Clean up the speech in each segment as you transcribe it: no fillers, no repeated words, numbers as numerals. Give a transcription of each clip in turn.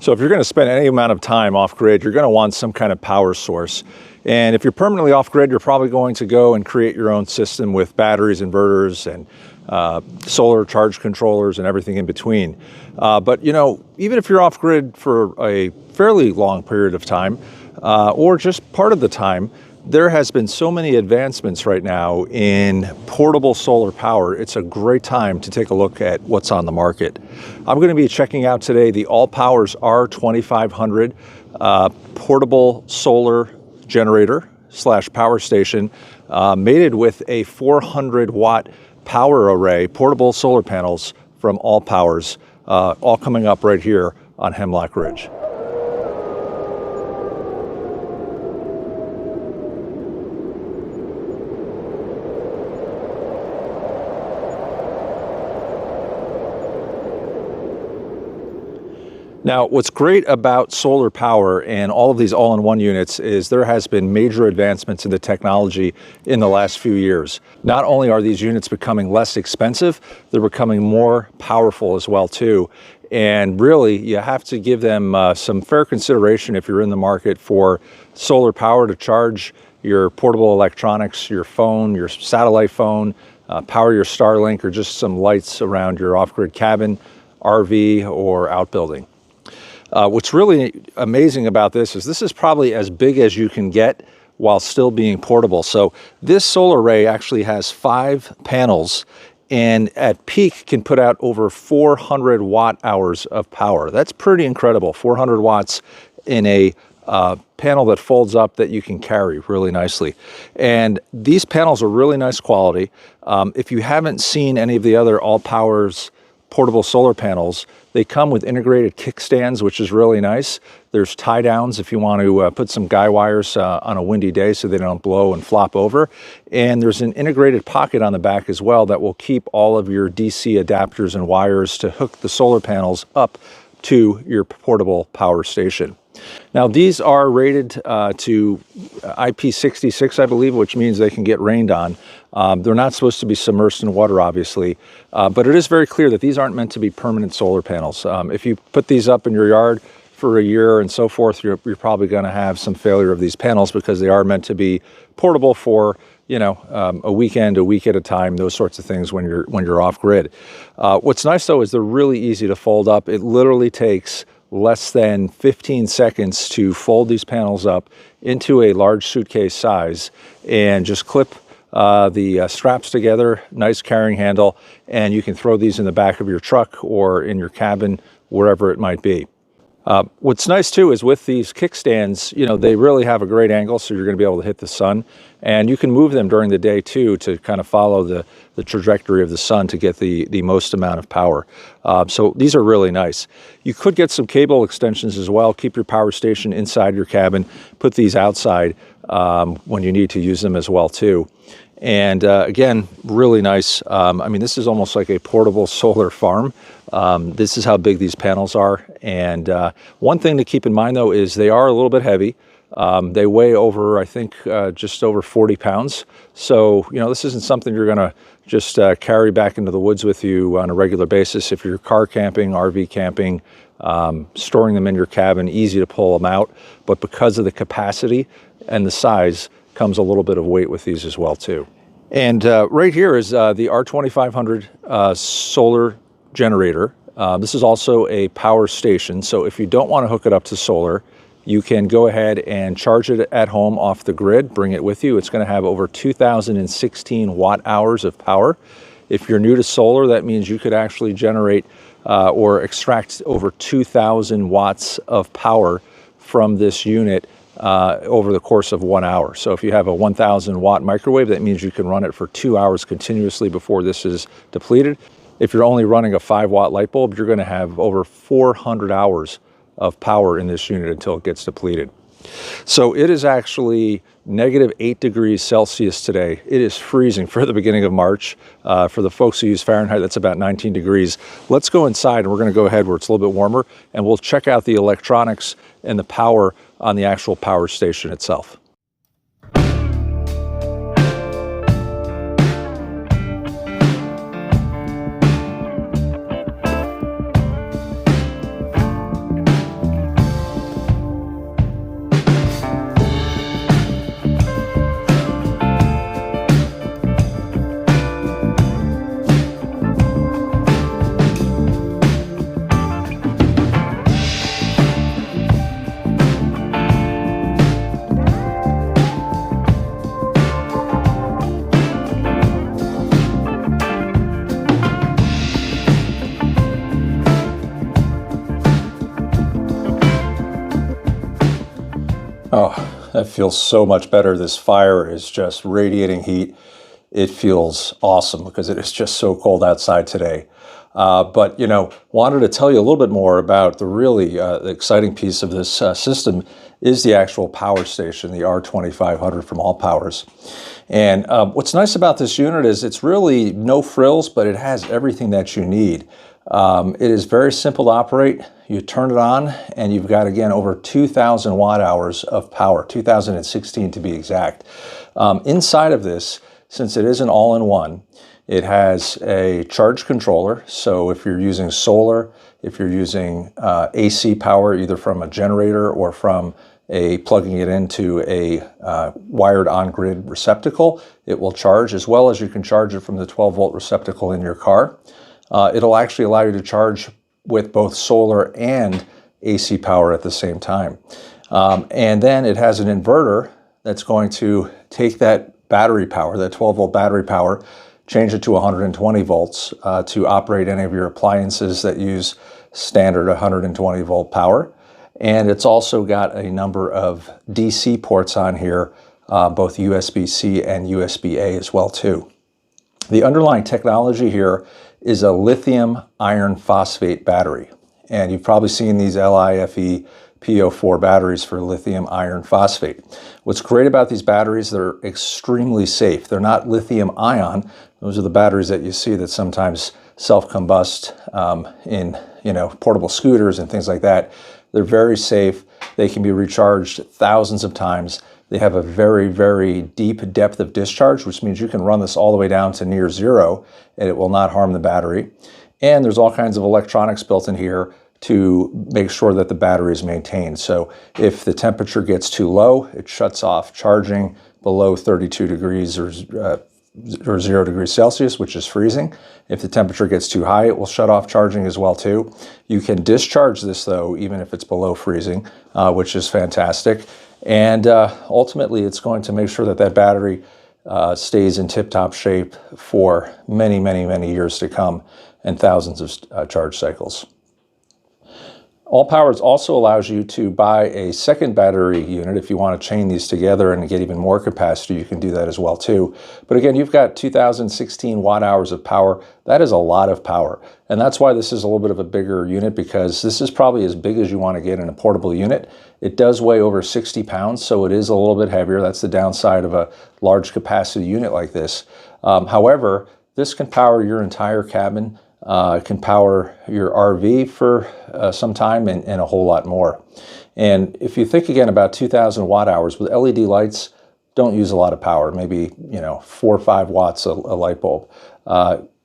So if you're going to spend any amount of time off-grid, you're going to want some kind of power source. And if you're permanently off-grid, you're probably going to go and create your own system with batteries, inverters, and solar charge controllers and everything in between. But you know, even if you're off-grid for a fairly long period of time, or just part of the time, there has been so many advancements right now in portable solar power. It's a great time to take a look at what's on the market. I'm going to be checking out today the AllPowers R2500 portable solar generator / power station, mated with a 400 watt power array, portable solar panels from AllPowers, all coming up right here on Hemlock Ridge. Now, what's great about solar power and all of these all-in-one units is there has been major advancements in the technology in the last few years. Not only are these units becoming less expensive, they're becoming more powerful as well too. And really, you have to give them some fair consideration if you're in the market for solar power to charge your portable electronics, your phone, your satellite phone, power your Starlink, or just some lights around your off-grid cabin, RV, or outbuilding. What's really amazing about this is probably as big as you can get while still being portable. So this solar array actually has 5 panels and at peak can put out over 400 watt hours of power. That's pretty incredible. 400 watts in a panel that folds up that you can carry really nicely. And these panels are really nice quality. If you haven't seen any of the other AllPowers portable solar panels, they come with integrated kickstands, which is really nice. There's tie downs if you want to put some guy wires on a windy day so they don't blow and flop over. And there's an integrated pocket on the back as well that will keep all of your DC adapters and wires to hook the solar panels up to your portable power station. Now, these are rated to IP66, I believe, which means they can get rained on. They're not supposed to be submerged in water, obviously, but it is very clear that these aren't meant to be permanent solar panels. If you put these up in your yard for a year and so forth, you're probably going to have some failure of these panels because they are meant to be portable for, you know, a weekend, a week at a time, those sorts of things when you're off grid. What's nice though is they're really easy to fold up. It literally takes less than 15 seconds to fold these panels up into a large suitcase size and just clip the straps together, nice carrying handle, and you can throw these in the back of your truck or in your cabin, wherever it might be. What's nice too is with these kickstands, you know, they really have a great angle, so you're going to be able to hit the sun, and you can move them during the day too to kind of follow the trajectory of the sun to get the most amount of power. So these are really nice. You could get some cable extensions as well. Keep your power station inside your cabin. Put these outside when you need to use them as well too. And again, really nice. I mean, this is almost like a portable solar farm. This is how big these panels are. And one thing to keep in mind though is they are a little bit heavy. They weigh over, I think, just over 40 pounds. So, you know, this isn't something you're going to just carry back into the woods with you on a regular basis. If you're car camping, RV camping, storing them in your cabin, easy to pull them out. But because of the capacity and the size, comes a little bit of weight with these as well too. And right here is the R2500 solar generator. This is also a power station. So if you don't want to hook it up to solar, you can go ahead and charge it at home off the grid, bring it with you. It's going to have over 2016 watt hours of power. If you're new to solar, that means you could actually generate or extract over 2,000 watts of power from this unit over the course of 1 hour. So if you have a 1,000 watt microwave, that means you can run it for 2 hours continuously before this is depleted. If you're only running a 5 watt light bulb, you're going to have over 400 hours of power in this unit until it gets depleted. So it is actually -8 degrees Celsius today. It is freezing for the beginning of March. For the folks who use Fahrenheit, that's about 19 degrees. Let's go inside and we're going to go ahead where it's a little bit warmer and we'll check out the electronics and the power on the actual power station itself. Oh, that feels so much better. This fire is just radiating heat. It feels awesome because it is just so cold outside today. But, wanted to tell you a little bit more about the really exciting piece of this system is the actual power station, the R2500 from AllPowers. And what's nice about this unit is it's really no frills, but it has everything that you need. It is very simple to operate. You turn it on and you've got, again, over 2,000 watt hours of power, 2016 to be exact. Inside of this, since it is an all-in-one, it has a charge controller. So if you're using solar, if you're using AC power, either from a generator or from plugging it into a wired on-grid receptacle, it will charge, as well as you can charge it from the 12-volt receptacle in your car. It'll actually allow you to charge with both solar and AC power at the same time. And then it has an inverter that's going to take that battery power, that 12-volt battery power, change it to 120 volts to operate any of your appliances that use standard 120-volt power. And it's also got a number of DC ports on here, both USB-C and USB-A as well too. The underlying technology here is a lithium iron phosphate battery. And you've probably seen these LiFePO4 batteries for lithium iron phosphate. What's great about these batteries, they're extremely safe. They're not lithium ion. Those are the batteries that you see that sometimes self-combust in portable scooters and things like that. They're very safe. They can be recharged thousands of times. They have a very, very deep depth of discharge, which means you can run this all the way down to near zero and it will not harm the battery. And there's all kinds of electronics built in here to make sure that the battery is maintained. So if the temperature gets too low, it shuts off charging below 32 degrees or 0 degrees Celsius, which is freezing. If the temperature gets too high, it will shut off charging as well too. You can discharge this though, even if it's below freezing, which is fantastic. And ultimately, it's going to make sure that that battery stays in tip-top shape for many, many, many years to come and thousands of charge cycles. AllPowers also allows you to buy a second battery unit. If you want to chain these together and get even more capacity, you can do that as well too. But again, you've got 2016 watt hours of power. That is a lot of power. And that's why this is a little bit of a bigger unit, because this is probably as big as you want to get in a portable unit. It does weigh over 60 pounds, so it is a little bit heavier. That's the downside of a large capacity unit like this. However, this can power your entire cabin. It can power your RV for some time and a whole lot more. And if you think again about 2,000 watt hours with LED lights, don't use a lot of power, maybe 4 or 5 watts a light bulb.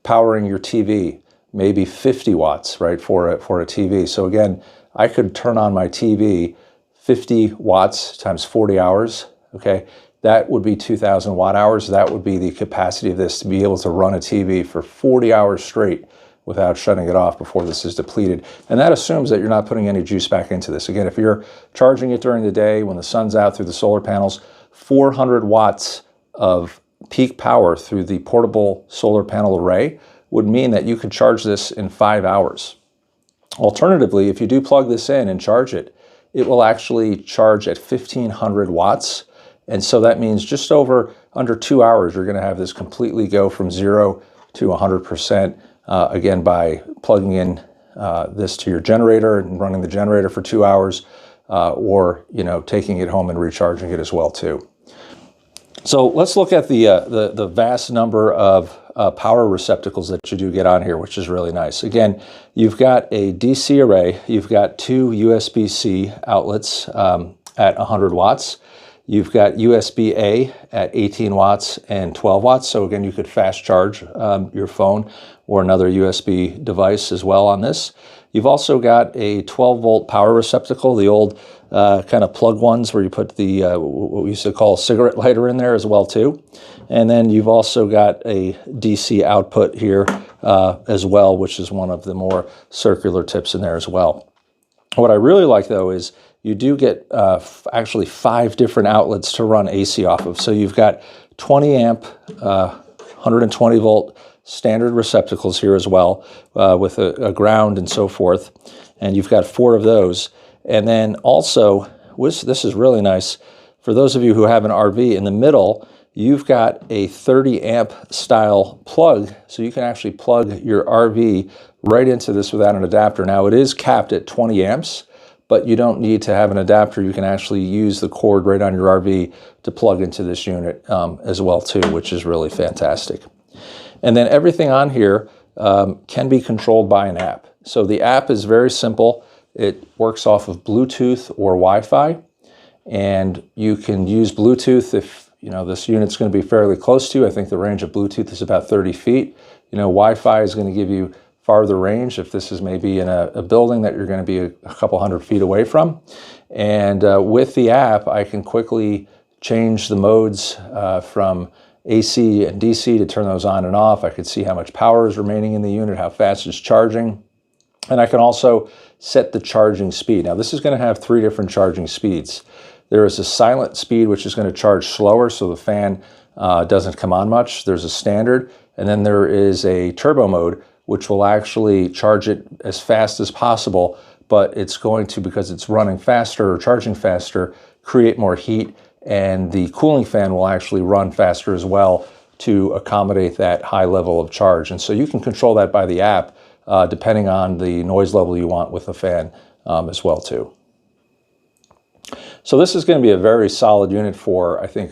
Powering your TV, maybe 50 watts, right, for a TV. So again, I could turn on my TV 50 watts times 40 hours, okay? That would be 2,000 watt hours. That would be the capacity of this to be able to run a TV for 40 hours straight without shutting it off before this is depleted. And that assumes that you're not putting any juice back into this. Again, if you're charging it during the day when the sun's out through the solar panels, 400 watts of peak power through the portable solar panel array would mean that you could charge this in 5 hours. Alternatively, if you do plug this in and charge it, it will actually charge at 1,500 watts. And so that means just under 2 hours, you're going to have this completely go from 0 to 100%. Again, by plugging in this to your generator and running the generator for 2 hours, or taking it home and recharging it as well too. So let's look at the vast number of power receptacles that you do get on here, which is really nice. Again, you've got a DC array. You've got 2 USB-C outlets at 100 watts. You've got USB-A at 18 watts and 12 watts. So again, you could fast charge your phone or another USB device as well on this. You've also got a 12-volt power receptacle, the old kind of plug ones where you put the what we used to call a cigarette lighter in there as well too. And then you've also got a DC output here as well, which is one of the more circular tips in there as well. What I really like though is you do get actually 5 different outlets to run AC off of. So you've got 20 amp, 120 volt standard receptacles here as well, with a ground and so forth. And you've got 4 of those. And then also this is really nice. For those of you who have an RV, in the middle, you've got a 30 amp style plug, so you can actually plug your RV right into this without an adapter. Now it is capped at 20 amps, but you don't need to have an adapter. You can actually use the cord right on your RV to plug into this unit as well too, which is really fantastic. And then everything on here can be controlled by an app. So the app is very simple. It works off of Bluetooth or Wi-Fi, and you can use Bluetooth if this unit's going to be fairly close to you. I think the range of Bluetooth is about 30 feet. Wi-Fi is going to give you farther range if this is maybe in a building that you're going to be a couple hundred feet away from. And with the app, I can quickly change the modes from AC and DC to turn those on and off. I can see how much power is remaining in the unit, how fast it's charging. And I can also set the charging speed. Now this is going to have 3 different charging speeds. There is a silent speed, which is going to charge slower, so the fan doesn't come on much. There's a standard, and then there is a turbo mode, which will actually charge it as fast as possible, but it's going to, because it's running faster or charging faster, create more heat, and the cooling fan will actually run faster as well to accommodate that high level of charge. And so you can control that by the app, depending on the noise level you want with the fan as well too. So this is going to be a very solid unit for, I think,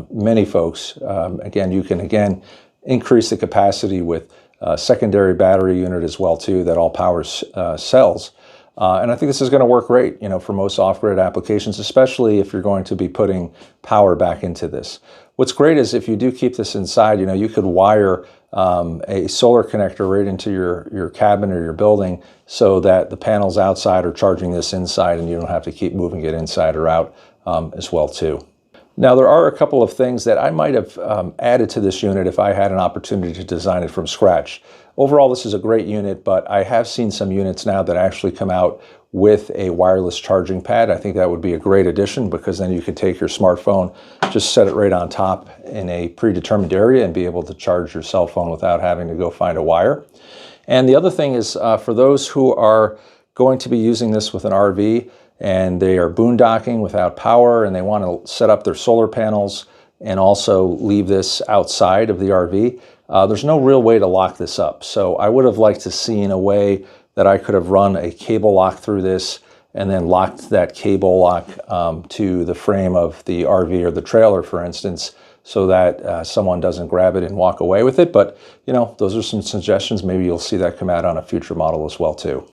many folks. Again, you can increase the capacity with a secondary battery unit as well too that AllPowers sells. And I think this is going to work great, for most off-grid applications, especially if you're going to be putting power back into this. What's great is if you do keep this inside, you could wire a solar connector right into your cabin or your building so that the panels outside are charging this inside and you don't have to keep moving it inside or out as well too. Now there are a couple of things that I might have added to this unit if I had an opportunity to design it from scratch. Overall, this is a great unit, but I have seen some units now that actually come out with a wireless charging pad. I think that would be a great addition, because then you could take your smartphone, just set it right on top in a predetermined area and be able to charge your cell phone without having to go find a wire. And the other thing is for those who are going to be using this with an RV and they are boondocking without power and they want to set up their solar panels and also leave this outside of the RV, there's no real way to lock this up. So I would have liked to seen a way that I could have run a cable lock through this and then locked that cable lock to the frame of the RV or the trailer, for instance, so that someone doesn't grab it and walk away with it. But, those are some suggestions. Maybe you'll see that come out on a future model as well, too.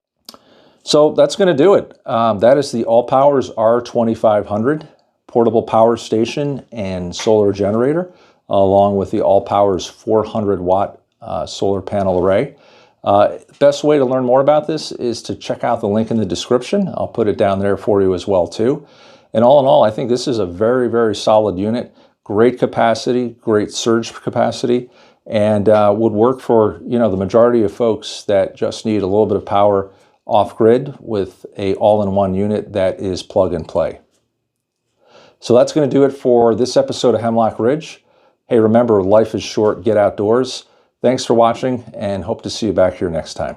So that's going to do it. That is the AllPowers R2500 portable power station and solar generator, along with the AllPowers 400 watt solar panel array. Best way to learn more about this is to check out the link in the description. I'll put it down there for you as well too. And all in all, I think this is a very, very solid unit. Great capacity, great surge capacity, and would work for the majority of folks that just need a little bit of power off-grid with a all-in-one unit that is plug and play. So that's going to do it for this episode of Hemlock Ridge. Hey, remember, life is short, get outdoors. Thanks for watching, and hope to see you back here next time.